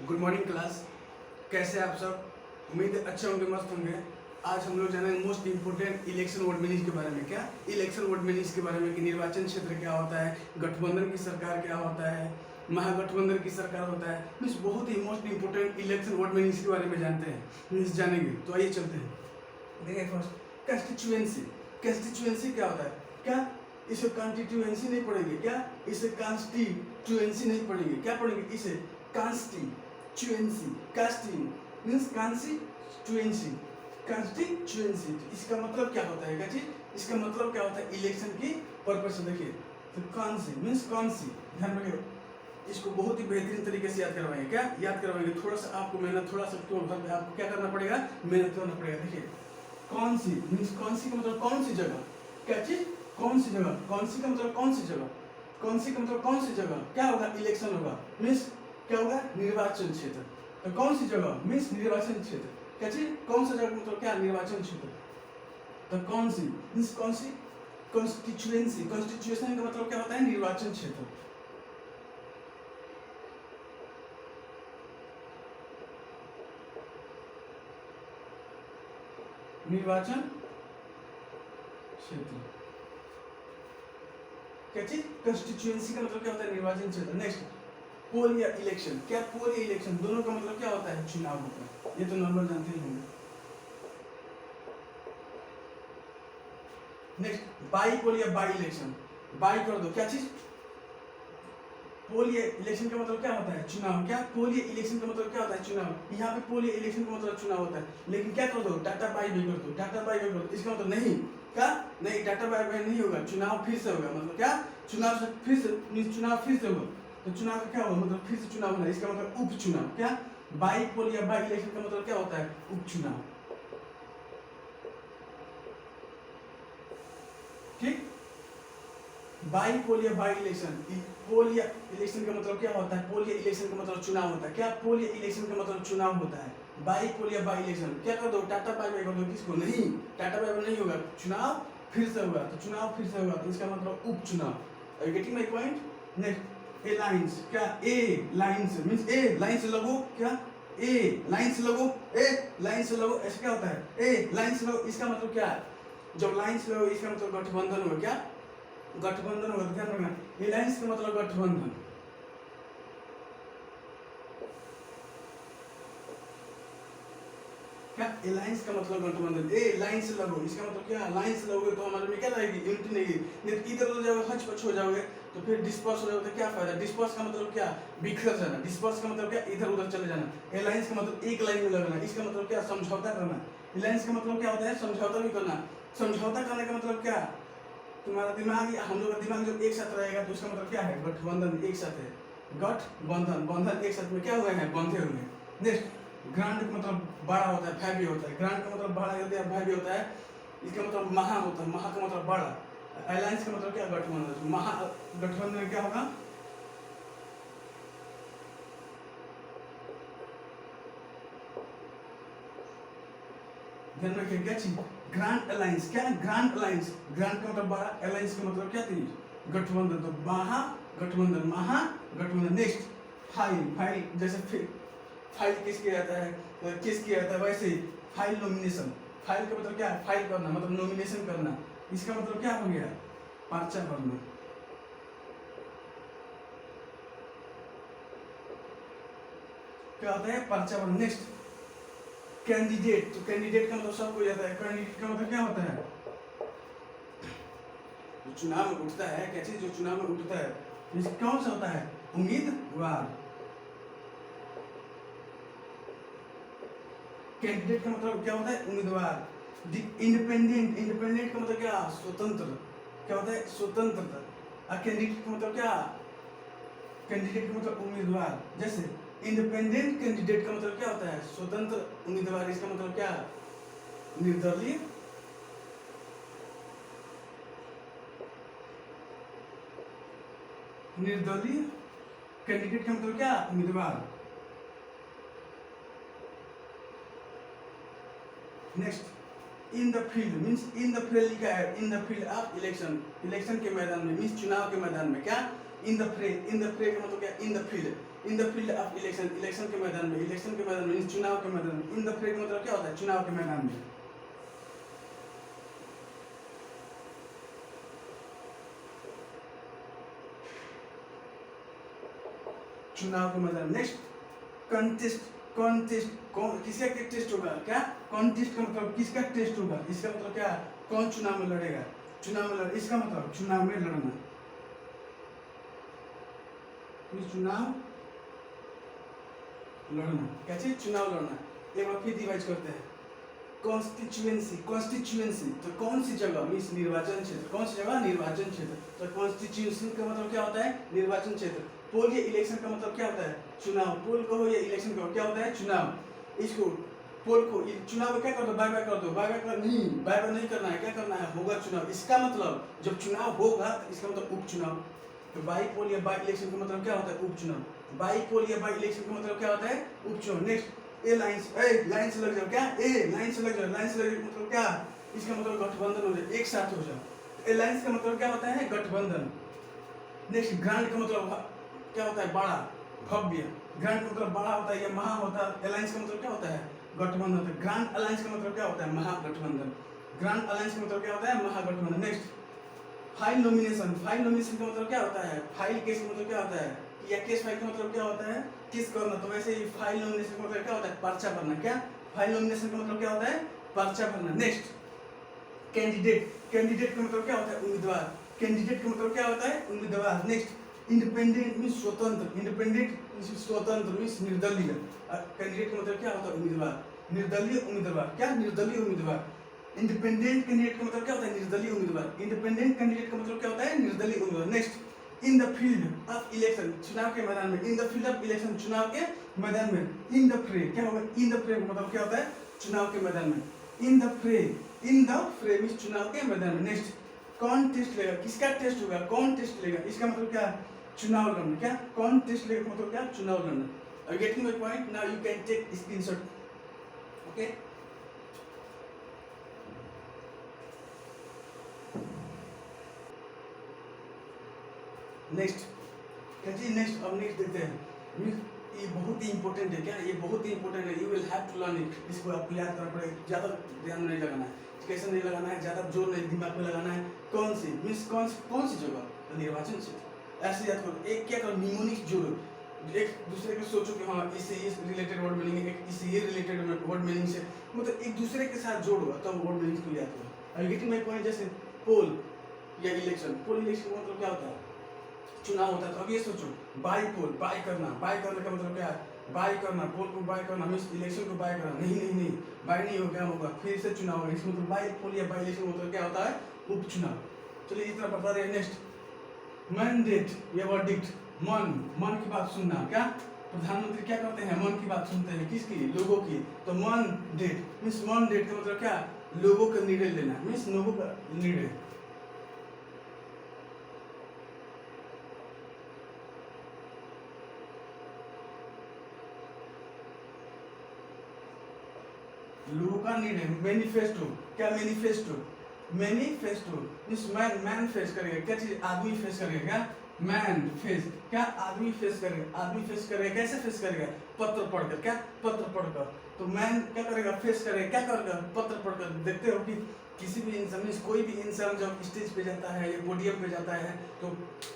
Good morning class. कैसे हैं आप सब? उम्मीद है अच्छे होंगे, मस्त होंगे। आज हम लोग जानेंगे मोस्ट इंपोर्टेंट इलेक्शन वोट मिनीज के बारे में। क्या इलेक्शन वोट मिनीज के बारे में कि निर्वाचन क्षेत्र क्या होता है, गठबंधन की सरकार क्या होता है, महागठबंधन की सरकार होता है। मीन्स बहुत ही मोस्ट इंपोर्टेंट इलेक्शन वोट मिनीज के बारे में जानते हैं, मीन्स जानेंगे। तो आइए चलते हैं। देखिए फर्स्ट कंस्टिट्यूएंसी। कंस्टिट्यूएंसी क्या होता है? क्या इसे कॉन्स्टिट्यूएंसी नहीं पढ़ेंगे? क्या इसे कॉन्स्टिट्यूएंसी नहीं पढ़ेंगे? क्या पढ़ेंगे? इसे constituency. Casting means constituency, constituency. इसका मतलब क्या होता है? क्या चीज? इसका मतलब क्या होता है इलेक्शन की पर्पस से। देखिए तो कौन सी मीन्स कौन सी, ध्यान रखिए। इसको बहुत ही बेहतरीन तरीके से याद करवाएंगे। क्या याद करवाएंगे? थोड़ा सा आपको मेहनत, थोड़ा सा आपको क्या करना पड़ेगा? मेहनत करना पड़ेगा। देखिए कौन सी मीन्स कौन सी का मतलब कौन सी जगह। क्या चीज? कौन सी जगह। कौन सी का मतलब कौन सी जगह। कौन सी का मतलब कौन सी जगह। क्या होगा? इलेक्शन होगा मीन्स क्या होगा? निर्वाचन क्षेत्र। तो कौन सी जगह मीन्स निर्वाचन क्षेत्र। क्या चीज? कौन सा जगह मतलब क्या? निर्वाचन क्षेत्र। तो कौन सी मीन्स कौन सी? कॉन्स्टिट्यूएंसी। कॉन्स्टिट्यूशन का मतलब क्या होता है? निर्वाचन क्षेत्र। निर्वाचन क्षेत्र। क्या चीज? कंस्टिट्यूएंसी का मतलब क्या होता है? निर्वाचन क्षेत्र। नेक्स्ट पोल या इलेक्शन। क्या पोल या इलेक्शन दोनों का मतलब क्या होता है? चुनाव होता है। ये तो नॉर्मल जानते ही होंगे। नेक्स्ट बाई पोल या बाई इलेक्शन। बाई कर दो। क्या चीज? पोल या इलेक्शन का मतलब क्या होता है? चुनाव। क्या पोल या इलेक्शन का मतलब क्या होता है? चुनाव। यहाँ पे पोल या इलेक्शन का मतलब चुनाव होता है, लेकिन क्या कर दो? टाटा बाई भी कर दो। टाटा बाई भी कर दो। इसका मतलब नहीं। क्या नहीं? टाटा बाई बाई नहीं होगा, चुनाव फिर से होगा। मतलब क्या? चुनाव से फिर से चुनाव फिर से होगा। तो चुनाव का क्या होगा? मतलब फिर से चुनाव होना। इसका मतलब उपचुनाव। क्या बाई पोल या बाई इलेक्शन का मतलब क्या होता है? उपचुनाव। ठीक। बाई पोल या बाई इलेक्शन। पोल या इलेक्शन का मतलब क्या होता है? पोल या इलेक्शन का मतलब चुनाव होता है। क्या पोल या इलेक्शन का मतलब चुनाव होता है? बाई पोल या बाई इलेक्शन। क्या कर दो? टाटा बाई बाई कर दो। किसको? नहीं, टाटा बाई बाई नहीं होगा, चुनाव फिर से होगा। तो चुनाव फिर से होगा तो इसका मतलब उपचुनाव। Are you getting my point? Next alliance. क्या alliance means a line से लगो। क्या ए लाइन से लगो? ए लाइन से लगो ऐसा क्या होता है? ए लाइन से लगो इसका मतलब क्या है? जब लाइन से लगो इसका मतलब गठबंधन होगा। क्या गठबंधन होगा? ध्यान रखना, एलायंस का मतलब गठबंधन। क्या एलायंस का मतलब गठबंधन। ए लाइन से लगो इसका मतलब क्या? लाइन से लगोगे तो हमारे में क्या रहेगी? यूनिटी नहीं। नहीं इधर उधर जाओगे, हच पच हो जाओगे तो फिर डिस्पर्स हो जाओगे तो क्या फायदा? डिस्पर्स का मतलब क्या? बिखर जाना। डिस्पर्स का मतलब क्या? इधर उधर चले जाना। एलायंस का मतलब एक लाइन में लगना। इसका मतलब क्या? समझौता करना। एलायंस का मतलब क्या होता है? समझौता भी करना। समझौता करने का मतलब क्या? तुम्हारा दिमाग या हम लोग का दिमाग जब एक साथ रहेगा तो उसका मतलब क्या है? गठबंधन एक साथ है। गठबंधन, बंधन एक साथ में क्या हुए हैं? बंधे हुए हैं। नेक्स्ट ग्रांड का मतलब बड़ा होता है, भव्य होता है। ग्रांड का मतलब बड़ा होता है, भव्य होता है। इसका मतलब महा होता है। महा का मतलब बड़ा। अलायंस का मतलब क्या? गठबंधन। महा गठबंधन में क्या होगा? ध्यान रखिए क्या चीज? Grand alliance. क्या ग्रांड अलायंस? ग्रांड का मतलब बड़ा, अलायंस का मतलब क्या थी? गठबंधन। तो महा गठबंधन, महा गठबंधन। Next file. फाइल जैसे फिर फाइल किस किया जाता है? किस किया जाता है वैसे ही फाइल नॉमिनेशन। फाइल का मतलब क्या है? फाइल करना मतलब नॉमिनेशन करना। इसका मतलब क्या हो गया? पर्चा भरना। क्या होता है? पर्चा भरना। Next candidate. तो कैंडिडेट का मतलब सब हो जाता है। कैंडिडेट का मतलब क्या होता है? जो चुनाव में उठता है। क्या चीज? जो चुनाव में उठता है कौन सा होता है? उम्मीदवार। कैंडिडेट का मतलब क्या होता है? उम्मीदवार। इंडिपेंडेंट। इंडिपेंडेंट का मतलब क्या? स्वतंत्र। क्या होता है? स्वतंत्रता। और कैंडिडेट का मतलब क्या? कैंडिडेट का मतलब उम्मीदवार। जैसे इंडिपेंडेंट कैंडिडेट का मतलब क्या होता है? स्वतंत्र उम्मीदवार। इसका मतलब क्या? निर्दलीय। निर्दलीय कैंडिडेट का मतलब क्या? उम्मीदवार। Next in the field means in the field लिखा है। In the field of election. Election के मैदान में मीन्स चुनाव के मैदान में। क्या इन द फ्रे का मतलब क्या, in the field of election, election के मैदान में, चुनाव के मैदान में। इन द फ्रे का मतलब क्या होता है, चुनाव के मैदान में। चुनाव के मैदान। नेक्स्ट कॉन्टेस्ट, किसका टेस्ट होगा, क्या कॉन्टेस्ट का मतलब किसका टेस्ट होगा, इसका मतलब क्या, कौन चुनाव में लड़ेगा, इसका मतलब चुनाव में लड़ना, चुनाव लड़ना, क्या चीज, चुनाव लड़ना। एक बार फिर डिवाइड करते हैं, कॉन्स्टिट्यूएंसी तो कौन सी जगह, मीन्स निर्वाचन क्षेत्र, कौन सी जगह, निर्वाचन क्षेत्र। तो कॉन्स्टिट्यूएंसी का मतलब क्या होता है, निर्वाचन क्षेत्र। पोल या इलेक्शन का मतलब क्या होता है, चुनाव। पोल कहो या इलेक्शन कहो, क्या होता है, चुनाव। इसको पोल को चुनाव क्या कर दो, बाय बाय कर दो, बाय बाय नहीं करना है, क्या करना है, होगा चुनाव। इसका मतलब जब चुनाव होगा तो इसका मतलब उपचुनाव। तो बाई पोल या बाई इलेक्शन का मतलब क्या होता है, उपचुनाव। बाई पोल या बाई इलेक्शन का मतलब क्या होता है, उपचुनाव। नेक्स्ट लाइन से लग जाओ, क्या लाइन से लग जाओ, मतलब क्या, इसका मतलब गठबंधन हो जाए, एक साथ हो जाओ। अलायंस का मतलब क्या होता है, गठबंधन। नेक्स्ट ग्रांड का मतलब क्या होता है, बड़ा, भव्य। ग्रांड का मतलब बड़ा होता है या महा होता है। अलायंस का मतलब क्या होता है, गठबंधन होता है। ग्रांड अलायंस का मतलब क्या होता है, महागठबंधन। ग्रांड अलायंस का मतलब क्या होता है, महागठबंधन। नेक्स्ट फाइल नॉमिनेशन का मतलब क्या होता है, फाइल केस का मतलब क्या होता है, या केस फाइल का मतलब क्या होता है, किस करना। तो वैसे ही फाइल नॉमिनेशन का मतलब क्या होता है, पर्चा भरना। क्या फाइल नॉमिनेशन का मतलब क्या होता है, पर्चा भरना। नेक्स्ट कैंडिडेट का मतलब क्या होता है, उम्मीदवार। कैंडिडेट का मतलब क्या होता है, उम्मीदवार। नेक्स्ट इंडिपेंडेंट मींस स्वतंत्र, मींस निर्दलीय। कैंडिडेट का मतलब क्या होता है, उम्मीदवार। निर्दलीय उम्मीदवार, क्या निर्दलीय उम्मीदवार। इंडिपेंडेंट कैंडिडेट का मतलब क्या होता है, निर्दलीय उम्मीदवार। इंडिपेंडेंट कैंडिडेट का मतलब क्या होता है, निर्दलीय उम्मीदवार। Next in the field of election, चुनाव के मैदान में। In the field of election, चुनाव के मैदान में। इन द फ्रे क्या होगा, इन द फ्रे मतलब क्या होता है, चुनाव के मैदान में। इन द फ्रे मींस चुनाव के मैदान में। नेक्स्ट कौन टेस्ट लेगा, किसका टेस्ट होगा, कौन टेस्ट लेगा, इसका मतलब क्या, चुनाव लड़ना। क्या कौन टेस्ट लेगा मतलब क्या, चुनाव लड़ना। Are you getting my point? Now you can take screenshot. Okay. Next अब नेक्स्ट देखते हैं। ये बहुत ही इंपॉर्टेंट है, क्या ये बहुत ही इंपॉर्टेंट है। You will have to learn it. इसको आपको याद करना पड़ेगा, ज़्यादा ध्यान नहीं लगाना है, कैसे नहीं लगाना है, ज़्यादा जोर नहीं दिमाग में लगाना है। कौन सी जगह, तो निर्वाचन क्षेत्र। ऐसे याद करो, एक क्या करो, निमोनिक्स जोड़ो, एक दूसरे को सोचो कि हाँ इससे ये रिलेटेड वर्ड मीनिंग है, इससे ये रिलेटेड वर्ड मीनिंग से, मतलब एक दूसरे के साथ जोड़ो तब वर्ड मीनिंग को याद करो। I getting my point. जैसे पोल या इलेक्शन, मतलब क्या होता है, चुनाव होता है। तो अब ये सोचो, बाई पोल, बाई करना का मतलब क्या है, बाई करना, पोल को बाई करना मीन्स इलेक्शन को बाई करना। नहीं बाई नहीं हो, क्या होगा, फिर से चुनाव होगा। इसका मतलब बाई पोल या बाई इलेक्शन मतलब क्या होता है, उपचुनाव। चलिए इतना बता रहे हैं। नेक्स्ट मैंडेट या वर्डिक्ट, मन की बात सुनना। क्या प्रधानमंत्री क्या करते हैं, मन की बात सुनते हैं, किसकी, लोगों की। तो मैंडेट मीन्स मैंडेट का मतलब क्या, लोगों का निर्णय लेना, मीन्स लोगों का निर्णय। लोगों का निर्णय। मैनिफेस्टो, क्या मैनिफेस्टो मीन्स मैन फेस करेगा, क्या चीज, आदमी फेस करेगा। क्या मैन फेस, क्या आदमी फेस करेगा, कैसे फेस करेगा, पत्र पढ़कर। क्या पत्र पढ़कर। तो मैन क्या करेगा, फेस करेगा, क्या करेगा, पत्र पढ़कर। देखते हो कि किसी भी इंसान, कोई भी इंसान जब स्टेज पे जाता है या पोडियम पे जाता है तो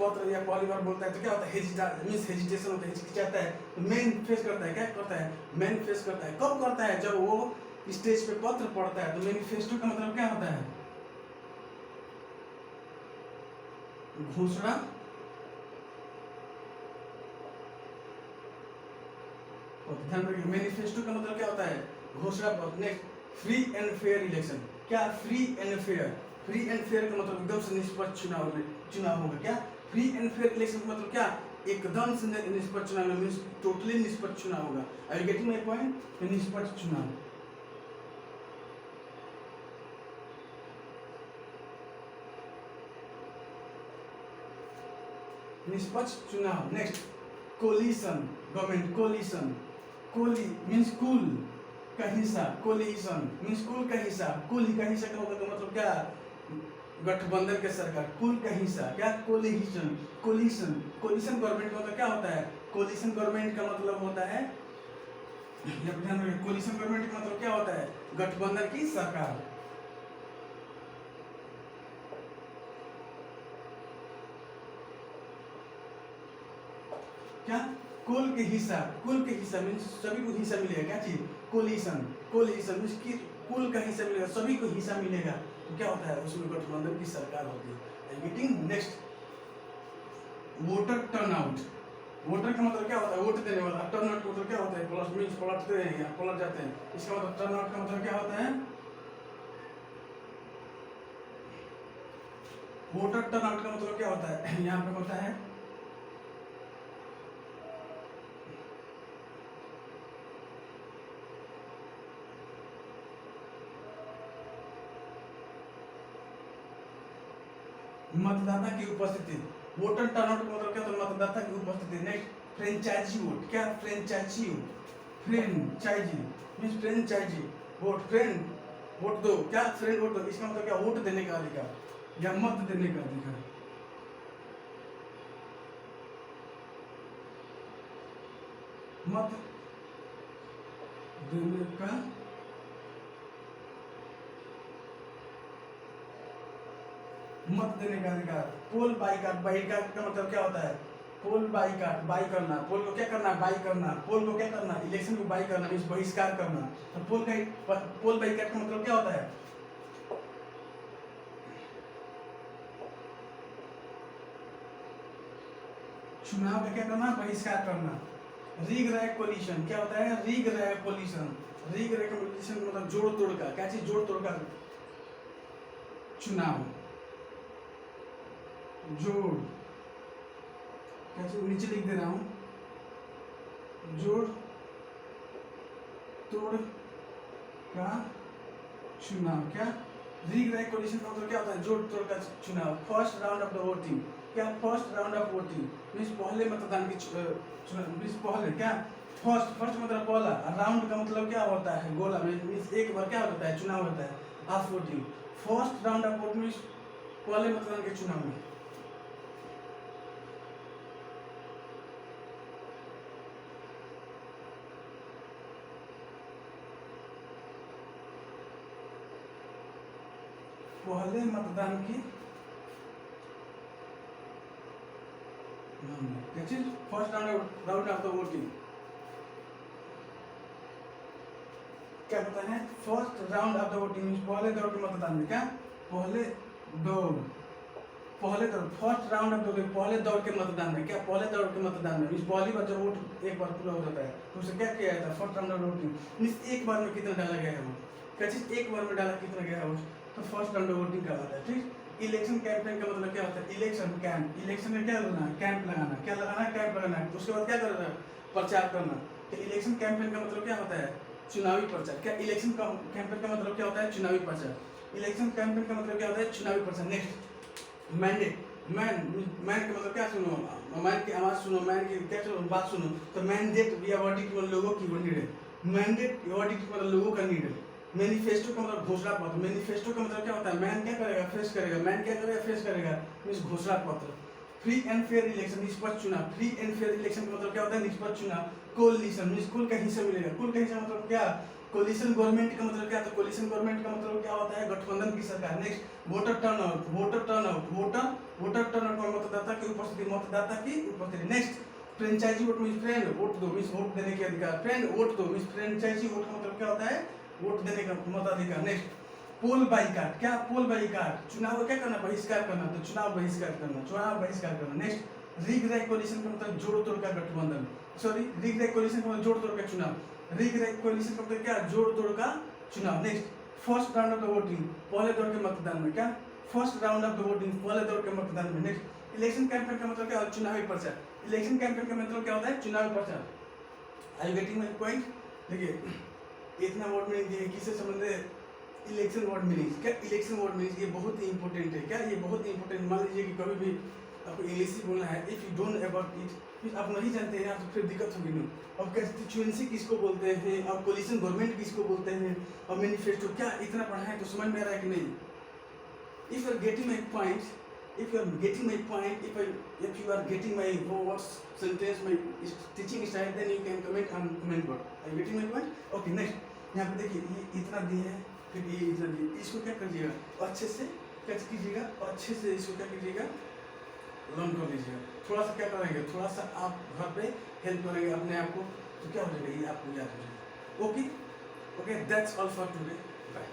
पत्र या पहली बार बोलता है तो क्या होता है, हेजिटेशन होता है, हिचकिचाता है। तो मैन फेस करता है, क्या करता है, मैन फेस करता है। कब करता है, जब वो स्टेज पे पत्र पढ़ता है। तो मैनिफेस्टो का मतलब क्या होता है, घोषणा। ध्यान रखिए, मैनिफेस्टो का मतलब क्या होता है, घोषणा पत्र। Next free and fair election, क्या फ्री एंड फेयर का मतलब एकदम से निष्पक्ष चुनाव होगा। क्या फ्री एंड फेयर इलेक्शन का मतलब क्या, एकदम से निष्पक्ष चुनाव मींस टोटली निष्पक्ष चुनाव होगा। Are you getting my point, निष्पक्ष चुनाव। निष्पक्ष चुनाव। Next coalition, government coalition. कोली मीन्स कुल का हिस्सा, कोलिशन मीन्स कुल का हिस्सा, का हिस्सा का होगा तो मतलब क्या, गठबंधन के सरकार, कुल का हिस्सा, क्या कोलिशन, कोलिशन, कोलिशन गवर्नमेंट का मतलब क्या होता है, कोलिशन गवर्नमेंट का मतलब होता है, ध्यान रखिए, कोलिशन गवर्नमेंट का मतलब क्या होता है, गठबंधन की सरकार। क्या कुल के हिस्सा, कुल के हिस्सा मीन्स सभी को हिस्सा मिलेगा, क्या चीज, कोलिशन, कोलिशन मीन्स कि कुल का हिस्सा मिलेगा, सभी को हिस्सा मिलेगा, तो क्या होता है, उसमें गठबंधन की सरकार होती है। Getting next, voter turnout, voter का मतलब क्या होता है, वोट देने वाला, टर्नआउट का मतलब क्या होता है, प्लस मीन्स पलटते हैं या पलट जाते हैं, इसका मतलब टर्नआउट का मतलब क्या होता है, वोटर टर्नआउट का मतलब क्या होता है, यहाँ पे होता है मतदाता की उपस्थिति, वोटर टर्नआउट का मतलब क्या होता है, मतदाता की उपस्थिति। नेक्स्ट, फ्रेंचाइजी वोट, क्या franchise, franchise means franchise vote, friend vote दो, क्या फ्रेंड वोट दो, इसका मतलब क्या, वोट देने का अधिकार या मत देने का अधिकार, मत देने का मत देने का अधिकार। पोल बाईकाट, बाईकाट का मतलब क्या होता है, पोल बाईकाट, बाई करना, पोल को क्या करना, बाई करना, पोल को क्या करना, इलेक्शन को बाई करना मीन्स बहिष्कार करना। तो पोल बाईकाट का मतलब क्या होता है, चुनाव का क्या करना, बहिष्कार करना। रीग रैग कोलिशन, क्या होता है, रीग रैग कोलिशन, रीग रैग कोलिशन मतलब जोड़ तोड़ का, क्या चीज, जोड़ तोड़ का चुनाव, जोड़, कैसे नीचे लिख दे रहा हूं, जोड़ तोड़ का चुनाव। क्या रीग रैग कोलिशन का मतलब क्या होता है, जोड़ तोड़ का चुनाव। First round of the voting, क्या first round of voting means पहले मतदान की मीन्स पहले, क्या फर्स्ट, फर्स्ट मतलब पहला, राउंड का मतलब क्या होता है, गोला मीन्स एक बार क्या होता है, चुनाव होता है, of voting. First round of voting means पहले मतदान के चुनाव में। पहले मतदान की क्या चीज, first round of the voting, क्या पता है, first round of the voting पहले दौर के मतदान में, क्या पहले दौर, पहले दौर, फर्स्ट राउंड ऑफ द, पहले दौर के मतदान में, क्या पहले दौर के मतदान में मीन्स पहली बार जब वोट एक बार पूरा हो जाता है तो उसे क्या किया जाता है, first round of voting means एक बार में कितना डाला गया है वो, क्या चीज एक बार में डाला कितना गया है वो, तो फर्स्ट राउंड ऑफ वोटिंग कहलाता है। ठीक, इलेक्शन कैंपेन का मतलब क्या होता है, इलेक्शन कैंप, इलेक्शन में क्या लगाना, कैंप लगाना, क्या लगाना, कैंप लगाना, उसके बाद क्या करना, प्रचार करना। तो इलेक्शन कैंपेन का मतलब क्या होता है, चुनावी प्रचार। क्या इलेक्शन कैंपेन का मतलब क्या होता है, चुनावी प्रचार। इलेक्शन कैंपेन का मतलब क्या होता है, चुनावी प्रचार। नेक्स्ट, मैंडेट, मैन, मैन का मतलब क्या, सुनो, मैन की आवाज सुनो, मैन की क्या सुनो, बात सुनो। तो मैंडेट या वर्डिक्ट मतलब लोगों की वो नीड है, मैंडेट या वर्डिक्ट मतलब लोगों का नीड है। मैनिफेस्टो का मतलब घोषणा पत्र, मैनिफेस्टो का मतलब क्या होता है, मैन क्या करेगा, फेस करेगा, मैन क्या करेगा, फेस करेगा मीन्स घोषणा पत्र। फ्री एंड फेयर इलेक्शन, निष्पक्ष चुनाव, फ्री एंड फेयर इलेक्शन का मतलब क्या होता है, निष्पक्ष चुनाव। कोलिशन मीन्स कुल का हिस्सा मिलेगा, कुल का हिस्सा मतलब क्या, कोलिशन गवर्नमेंट का मतलब क्या, तो कोलिशन गवर्नमेंट का मतलब क्या होता है, गठबंधन की सरकार। Next, voter turnout, voter turnout, voter turnout में मतदाता की उपस्थिति, मतदाता की उपस्थिति। Next, franchise vote means friend vote दो मीन्स वोट देने के अधिकार, फ्रेंड वोट दो मीन्स फ्रेंचाइजी वोट का मतलब क्या होता है, वोट देने का मताधिकार। नेक्स्ट, पोल बाईकाट, क्या पोल बाईकाट, चुनाव क्या करना, बहिष्कार करना, तो चुनाव बहिष्कार करना, चुनाव बहिष्कार करना। नेक्स्ट, रीग रैग कोलिशन का मतलब जोड़ तोड़ का गठबंधन, सॉरी रीग रैग कोलिशन का मतलब जोड़ तोड़ का चुनाव, रीग रैग कोलिशन का मतलब क्या, जोड़ तोड़ का चुनाव। Next, first round of the voting, पहले दौर के मतदान में, क्या first round of the voting, पहले दौर के मतदान में। नेक्स्ट, इलेक्शन कैंपेन का मतलब क्या, चुनावी प्रचार, इलेक्शन कैंपेन का मतलब क्या होता है, चुनावी प्रचार। Are you getting my point? देखिए इतना वर्ड मीनिंग दिए, किससे संबंधित है, इलेक्शन वर्ड मीनिंग। क्या इलेक्शन वर्ड मीनिंग, ये बहुत ही इंपॉर्टेंट है, क्या ये बहुत ही इंपॉर्टेंट। मान लीजिए कि कभी भी आपको इंग्लिश ही बोलना है, if you don't about it, फिर आप नहीं जानते हैं तो फिर दिक्कत होगी नहीं। अब कंस्टिट्यूएंसी किसको बोलते हैं, अब कोलिशन गवर्नमेंट किसको बोलते हैं, और मैनिफेस्टो, क्या इतना पढ़ा है तो समझ में आ रहा है कि नहीं? if you are getting my point, if you are getting my point, if you are getting my words, sentence, my teaching style, then you can comment on comment board. Are you getting my point? Okay, next यहाँ पे देखिए ये इतना दिया है, फिर ये इतना दिया, इसको क्या करिएगा, अच्छे से कैच कीजिएगा, अच्छे से इसको क्या कीजिएगा, लर्न कर लीजिएगा। थोड़ा सा क्या करेंगे, थोड़ा सा आप घर पे हेल्प करेंगे अपने आप को, तो क्या हो जाएगा, ये आपको याद हो जाएगा। Okay, that's all for today, bye.